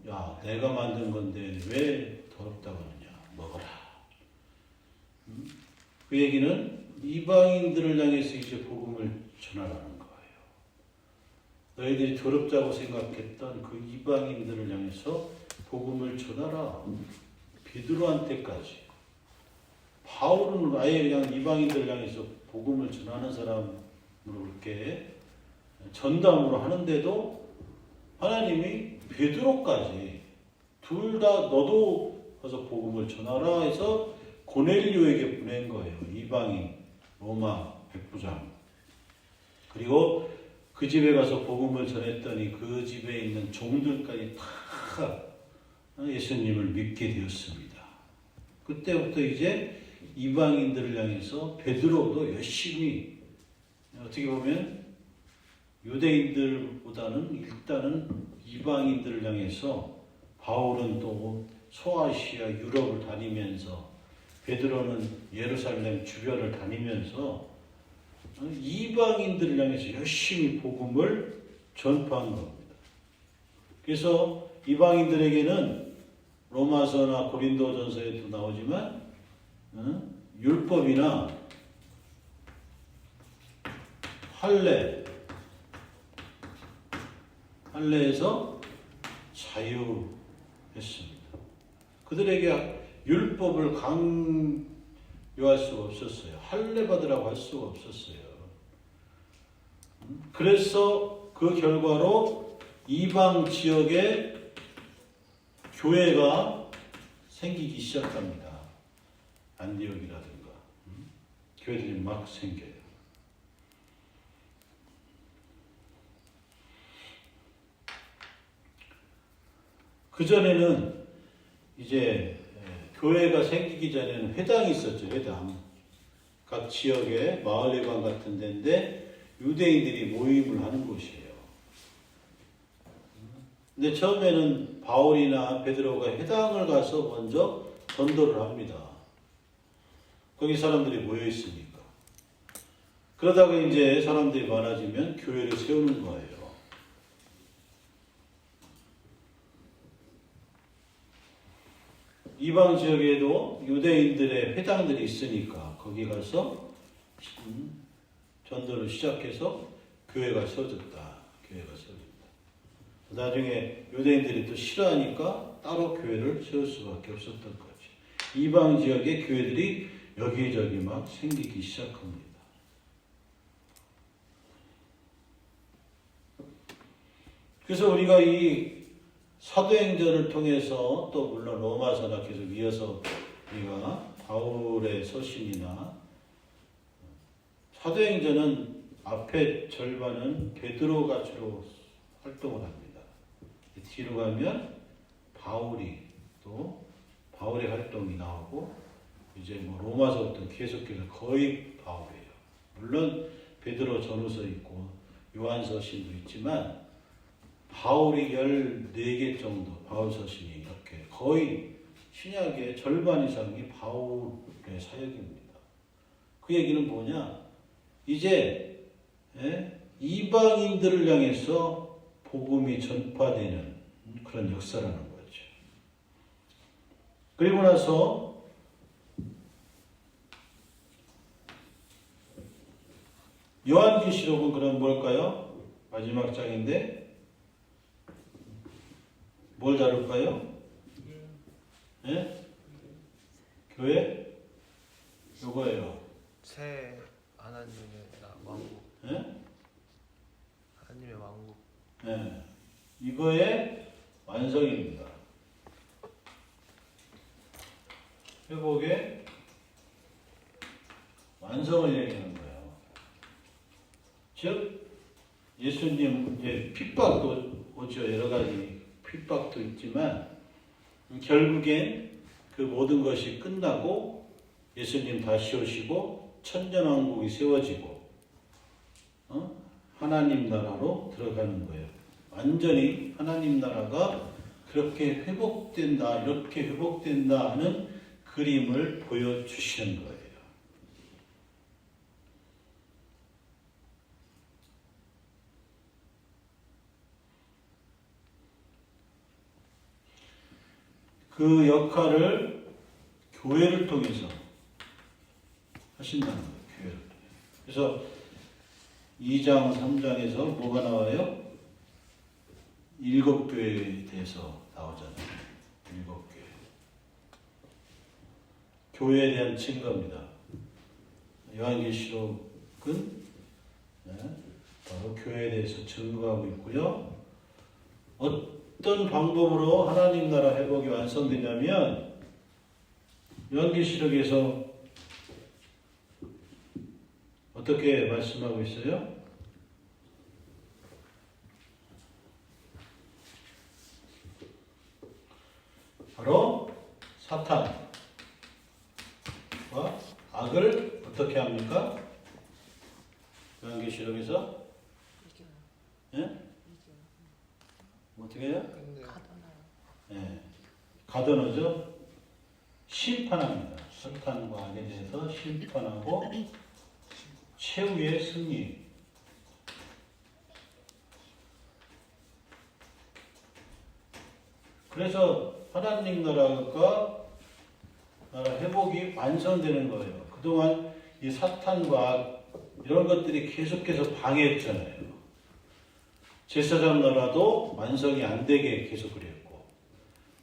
야 내가 만든 건데 왜 더럽다고 하느냐. 먹어라. 그 얘기는 이방인들을 향해서 이제 복음을 전하라는 거예요. 너희들이 더럽다고 생각했던 그 이방인들을 향해서 복음을 전하라. 베드로한테까지. 바울은 아예 그냥 이방인들을 향해서 복음을 전하는 사람으로 이렇게 전담으로 하는데도 하나님이 베드로까지 둘 다 너도 가서 복음을 전하라 해서 고넬료에게 보낸 거예요. 이방인 로마 백부장. 그리고 그 집에 가서 복음을 전했더니 그 집에 있는 종들까지 다 예수님을 믿게 되었습니다. 그때부터 이제 이방인들을 향해서 베드로도 열심히 어떻게 보면 유대인들보다는 일단은 이방인들을 향해서 바울은 또 소아시아 유럽을 다니면서 베드로는 예루살렘 주변을 다니면서 이방인들을 향해서 열심히 복음을 전파한 겁니다. 그래서 이방인들에게는 로마서나 고린도전서에도 나오지만 율법이나 할례에서 자유했습니다. 그들에게 율법을 강요할 수가 없었어요. 할례 받으라고 할 수가 없었어요. 그래서 그 결과로 이방 지역에 교회가 생기기 시작합니다. 안디옥이라든가 교회들이 막 생겨요. 그전에는 이제 교회가 생기기 전에는 회당이 있었죠. 회당. 각 지역에 마을회관 같은 데인데 유대인들이 모임을 하는 곳이에요. 근데 처음에는 바울이나 베드로가 회당을 가서 먼저 전도를 합니다. 거기 사람들이 모여 있으니까. 그러다가 이제 사람들이 많아지면 교회를 세우는 거예요. 이방 지역에도 유대인들의 회당들이 있으니까 거기 가서 전도를 시작해서 교회가 세워졌다. 교회가 세워졌다. 나중에 유대인들이 또 싫어하니까 따로 교회를 세울 수밖에 없었던 거지. 이방 지역의 교회들이 여기저기 막 생기기 시작합니다. 그래서 우리가 이 사도행전을 통해서 또 물론 로마서나 계속 이어서 우리가 바울의 서신이나 사도행전은 앞에 절반은 베드로가 주로 활동을 합니다. 뒤로 가면 바울이 또 바울의 활동이 나오고 이제 뭐 로마서부터 계속해서 거의 바울이에요. 물론 베드로 전후서 있고 요한서신도 있지만 바울이 14개 정도 바울 서신이 이렇게 거의 신약의 절반 이상이 바울의 사역입니다. 그 얘기는 뭐냐? 이제 이방인들을 향해서 복음이 전파되는 그런 역사라는 거죠. 그리고 나서 요한계시록은 그럼 뭘까요? 마지막 장인데 뭘 다룰까요? 예? 교회? 요거예요. 새 하나님의 왕국. 예? 하나님의 왕국. 예. 이거의 완성입니다. 회복의 완성을 얘기하는 거예요. 즉, 예수님 이제 핍박도 오죠. 여러 가지 핍박도 있지만 결국엔 그 모든 것이 끝나고 예수님 다시 오시고 천년왕국이 세워지고 하나님 나라로 들어가는 거예요. 완전히 하나님 나라가 그렇게 회복된다, 이렇게 회복된다 하는 그림을 보여주시는 거예요. 그 역할을 교회를 통해서 하신다는 거예요. 교회를 통해서. 그래서 2장, 3장에서 뭐가 나와요? 7교회에 대해서 나오잖아요. 7교회. 교회에 대한 증거입니다. 요한계시록은 바로 교회에 대해서 증거하고 있고요. 어떤 방법으로 하나님 나라 회복이 완성되냐면 요한계시록에서 어떻게 말씀하고 있어요? 바로 사탄과 악을 어떻게 합니까? 요한계시록에서 예? 어떻게 해요? 예, 가둬놓죠. 심판합니다. 사탄과 악에 대해서 심판하고 최후의 승리. 그래서 하나님 나라가 회복이 완성되는 거예요. 그동안 이 사탄과 이런 것들이 계속해서 방해했잖아요. 제사장 나라도 완성이 안 되게 계속 그랬고,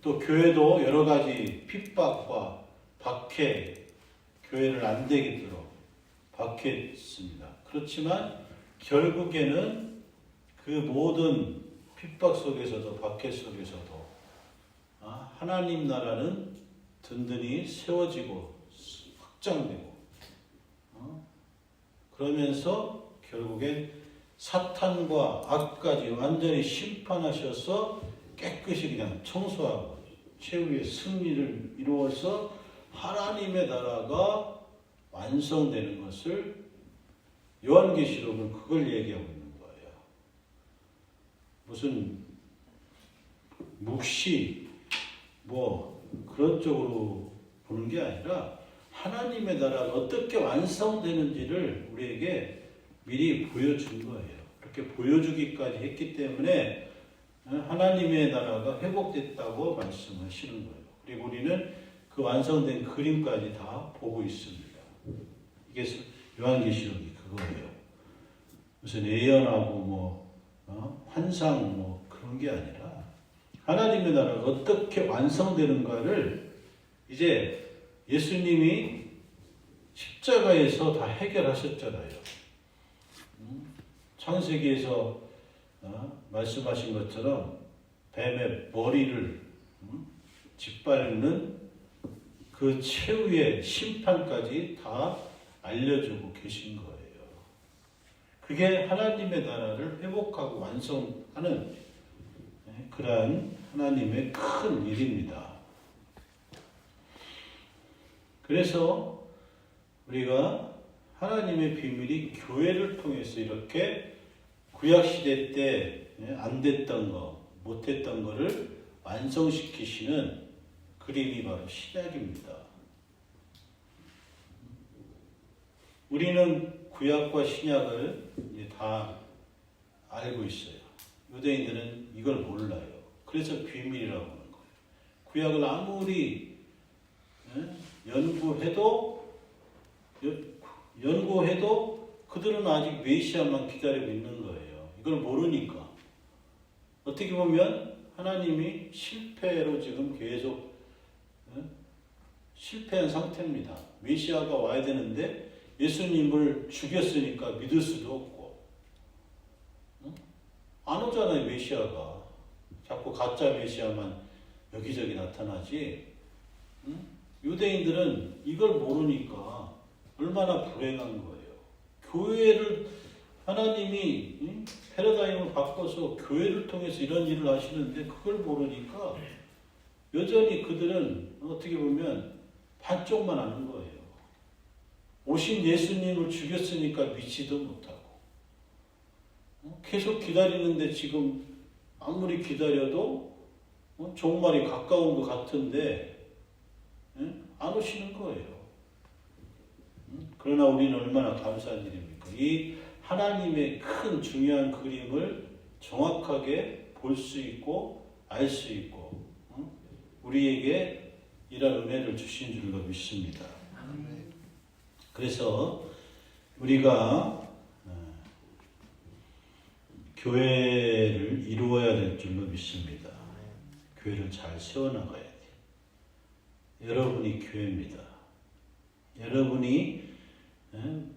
또 교회도 여러 가지 핍박과 박해, 교회를 안 되도록 박해했습니다. 그렇지만 결국에는 그 모든 핍박 속에서도 박해 속에서도 하나님 나라는 든든히 세워지고 확장되고, 그러면서 결국엔 사탄과 악까지 완전히 심판하셔서 깨끗이 그냥 청소하고 최후의 승리를 이루어서 하나님의 나라가 완성되는 것을 요한계시록은 그걸 얘기하고 있는 거예요. 무슨 묵시 뭐 그런 쪽으로 보는 게 아니라 하나님의 나라가 어떻게 완성되는지를 우리에게 미리 보여준 거예요. 그렇게 보여주기까지 했기 때문에 하나님의 나라가 회복됐다고 말씀하시는 거예요. 그리고 우리는 그 완성된 그림까지 다 보고 있습니다. 이게 요한계시록이 그거예요. 무슨 예언하고 뭐 환상 뭐 그런 게 아니라 하나님의 나라가 어떻게 완성되는가를 이제 예수님이 십자가에서 다 해결하셨잖아요. 창세기에서 말씀하신 것처럼 뱀의 머리를 짓밟는 그 최후의 심판까지 다 알려주고 계신 거예요. 그게 하나님의 나라를 회복하고 완성하는 그러한 하나님의 큰 일입니다. 그래서 우리가 하나님의 비밀이 교회를 통해서 이렇게 구약시대 때 안 됐던 거, 못했던 거를 완성시키시는 그림이 바로 신약입니다. 우리는 구약과 신약을 이제 다 알고 있어요. 유대인들은 이걸 몰라요. 그래서 비밀이라고 하는 거예요. 구약을 아무리 연구해도 그들은 아직 메시아만 기다리고 있는 거예요. 이걸 모르니까. 어떻게 보면 하나님이 실패로 지금 계속 실패한 상태입니다. 메시아가 와야 되는데 예수님을 죽였으니까 믿을 수도 없고, 안 오잖아요. 메시아가 자꾸 가짜 메시아만 여기저기 나타나지. 유대인들은 이걸 모르니까 얼마나 불행한 거예요. 교회를 하나님이 패러다임을 바꿔서 교회를 통해서 이런 일을 하시는데 그걸 모르니까 여전히 그들은 어떻게 보면 반쪽만 아는 거예요. 오신 예수님을 죽였으니까 믿지도 못하고, 계속 기다리는데 지금 아무리 기다려도 종말이 가까운 것 같은데 안 오시는 거예요. 그러나 우리는 얼마나 감사한 일입니까? 이 하나님의 큰 중요한 그림을 정확하게 볼 수 있고 알 수 있고 우리에게 이런 은혜를 주신 줄로 믿습니다. 그래서 우리가 교회를 이루어야 될 줄로 믿습니다. 교회를 잘 세워나가야 돼요. 여러분이 교회입니다. 여러분이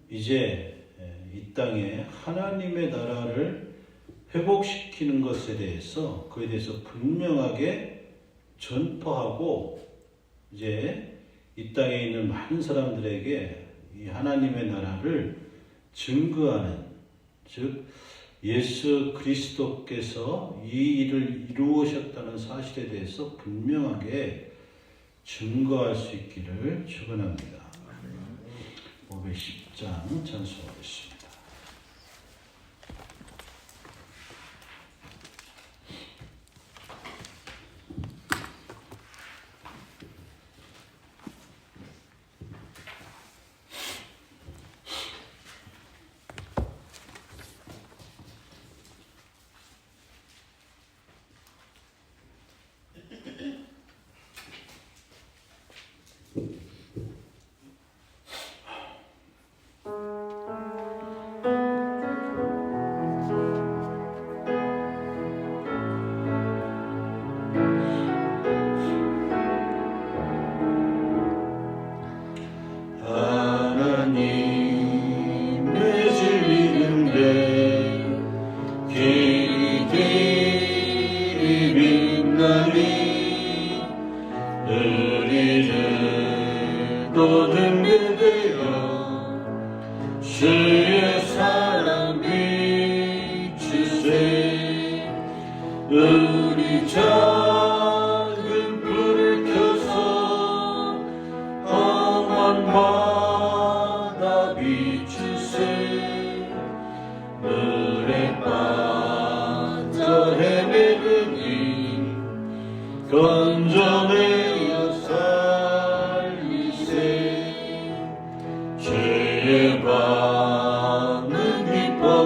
이제 이 땅에 하나님의 나라를 회복시키는 것에 대해서 그에 대해서 분명하게 전파하고 이제 이 땅에 있는 많은 사람들에게 이 하나님의 나라를 증거하는, 즉 예수 그리스도께서 이 일을 이루으셨다는 사실에 대해서 분명하게 증거할 수 있기를 축원합니다. 510장 찬송하겠습니다.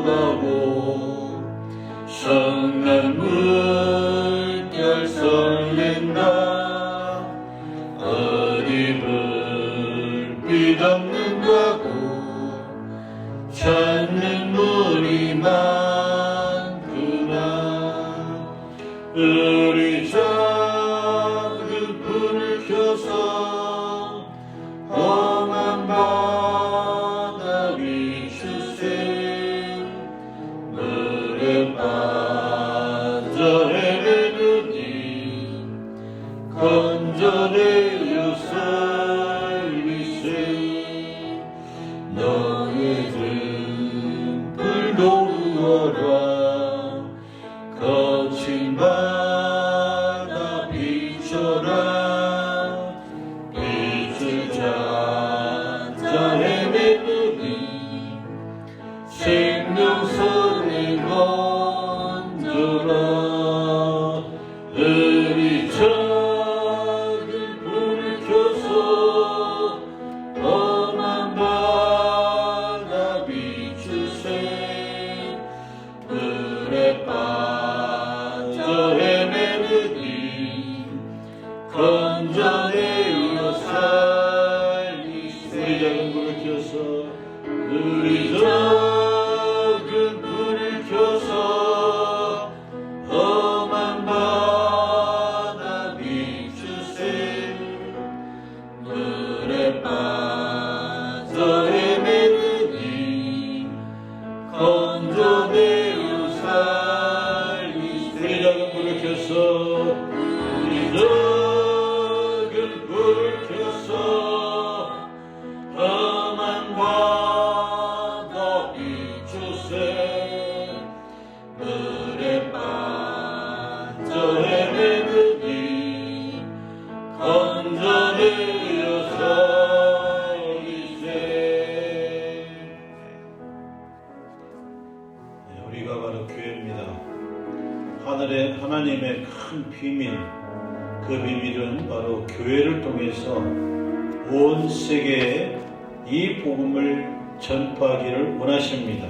흘러가고 성난 물결 설렌다 어디 불빛 없는 가고 찾는 물이 많구나 우리 작은 불을 켜서 험한 바다 비추세 물에 빠져 헤매느니 건져내려 살리세 너의 등불 놓아라 거친 바다 비춰라 빛을 찾아 헤매느니 생명선에 건져라 우리 작은 불을 켜서 험한 바다 비추세 물에 빠져 헤매느니 건져내어 살리세 우리 작은 불을 켜서 우리 작은 불을 켜서 험한 바다 비추세 물에 빠져 헤매느니 건져내어 살리세 우리 작은 불을 켜서 우리 작은 불을 켜서 험한 바다 비추세 물에 빠져 헤매느니 건져내어 살리세 우리가 바로 교회입니다. 하늘의 하나님의 큰 비밀 그 비밀은 바로 교회를 통해서 온 세계에 이 복음을 전파하기를 원하십니다.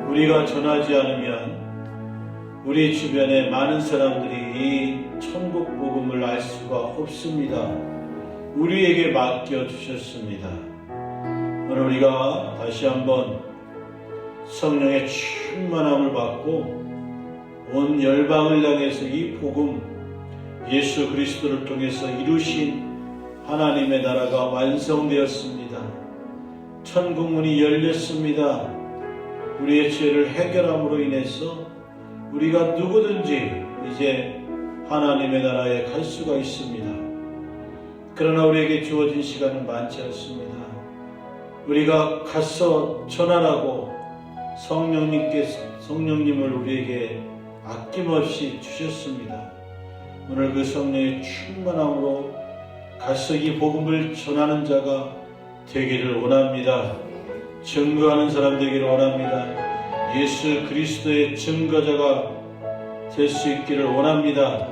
우리가 전하지 않으면 우리 주변에 많은 사람들이 이 천국 복음을 알 수가 없습니다. 우리에게 맡겨주셨습니다. 오늘 우리가 다시 한번 성령의 충만함을 받고 온 열방을 향해서 이 복음 예수 그리스도를 통해서 이루신 하나님의 나라가 완성되었습니다. 천국문이 열렸습니다. 우리의 죄를 해결함으로 인해서 우리가 누구든지 이제 하나님의 나라에 갈 수가 있습니다. 그러나 우리에게 주어진 시간은 많지 않습니다. 우리가 가서 전하라고 성령님을 우리에게 아낌없이 주셨습니다. 오늘 그 성령의 충만함으로 가서 이 복음을 전하는 자가 되기를 원합니다. 증거하는 사람 되기를 원합니다. 예수 그리스도의 증거자가 될 수 있기를 원합니다.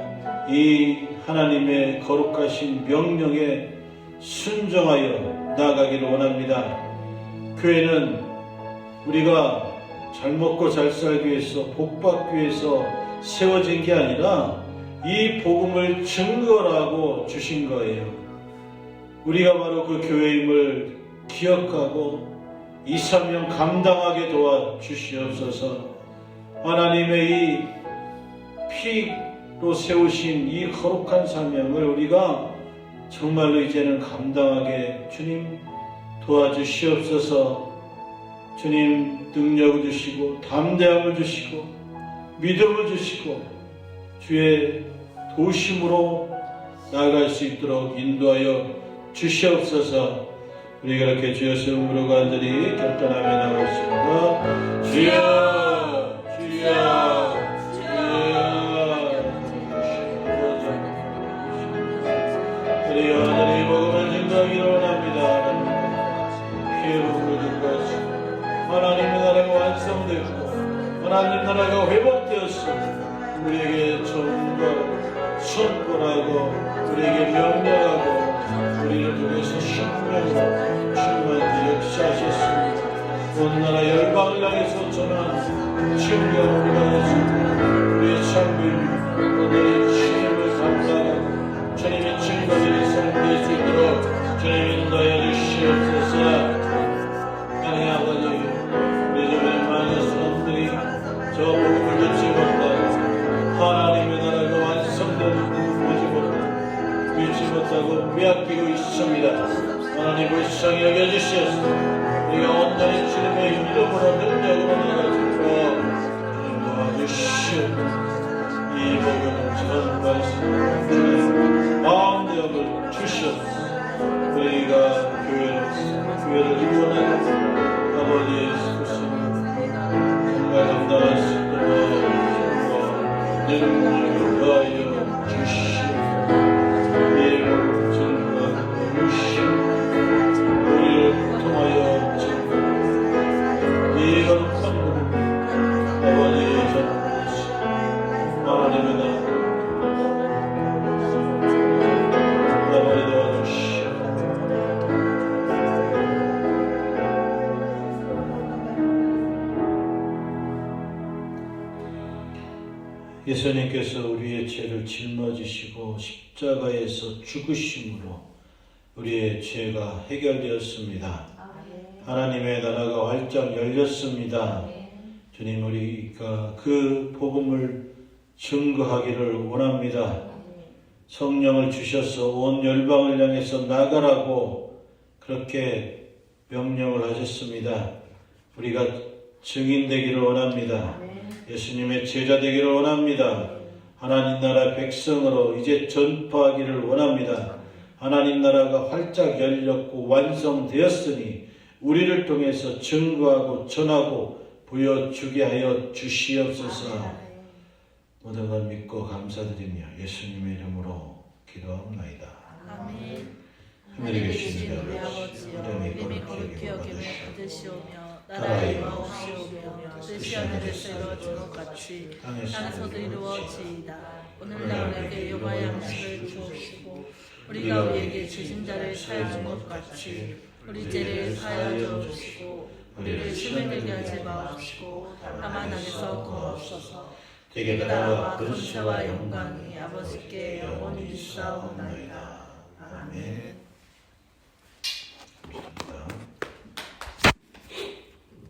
이 하나님의 거룩하신 명령에 순종하여 나아가기를 원합니다. 교회는 우리가 잘 먹고 잘 살기 위해서 복받기 위해서 세워진 게 아니라 이 복음을 증거하고 주신 거예요. 우리가 바로 그 교회임을 기억하고 이 사명 감당하게 도와주시옵소서. 하나님의 이 피로 세우신 이 거룩한 사명을 우리가 정말로 이제는 감당하게 주님 도와주시옵소서. 주님 능력을 주시고 담대함을 주시고 믿음을 주시고 주의 도심으로 나아갈 수 있도록 인도하여 주시옵소서. 우리가 이렇게 주여 성으로 간절히 결단하며 나가겠습니다. 주여 주여 우리 하나님의 복음을 증거하기를 원합니다. 피해 복음을 증거하시고 하나님의 나라가 완성되고 하나님 나라가 회복되었습니다. 우리에게 선포하고 우리에게 명령하고 우리를 통해서 생명으로 충만히 역사하셨습니다. 온 나라 열방을 향해서 전한 지원과 우리가 우리의 창부인 오늘의 주님을 감사하고 주님의 증거들이 성될 수 있도록 주님 인도하여 주시옵소서. 하나님 아버지, 우리 주변의 많은 사람들이 저 복음을 듣지 못하고 하나님의 나라가 완성되는 믿지 못하고 빼앗기고 있습니다. 하나님 불쌍히 여겨주시옵소서. 우리가 온전히 주님의 이름으로 능력으로 나가지고 도와주시옵소서. 이 복음을 전파하시는 주님 마음대역을 주시옵소서. 우리가 교회를 이루어나가는 아버지의 스승 정말 감당할 수 있도록 능력을 더하여 주시옵소서. 예수님께서 우리의 죄를 짊어지시고 십자가에서 죽으심으로 우리의 죄가 해결되었습니다. 하나님의 나라가 활짝 열렸습니다. 주님, 우리가 그 복음을 증거하기를 원합니다. 성령을 주셔서 온 열방을 향해서 나가라고 그렇게 명령을 하셨습니다. 우리가 증인 되기를 원합니다. 예수님의 제자 되기를 원합니다. 하나님 나라 백성으로 이제 전파하기를 원합니다. 하나님 나라가 활짝 열렸고 완성되었으니 우리를 통해서 증거하고 전하고 보여주게 하여 주시옵소서. 모든 걸 믿고 감사드리며 예수님의 이름으로 기도합나이다. 아멘. 하늘에 계신 우리 아버지여, 이름이 거룩히 여김을 받으시오며 나라의 마옵시오며 뜻이 하늘에서 이루어진 것 같이 땅에서도 이루어지이다. 오늘날 우리에게 요구할 양식을 주옵시고 우리가 우리에게 죄진 자를 사하는 것 같이 우리 죄를 사하여 주옵시고 우리를 시험에 들게 하지 마옵시고 다만 악에서 구하옵소서. 되게 나라와 근세와 영광이 아버지께 영원히 있사옵나이다. 아멘. 감사합니다.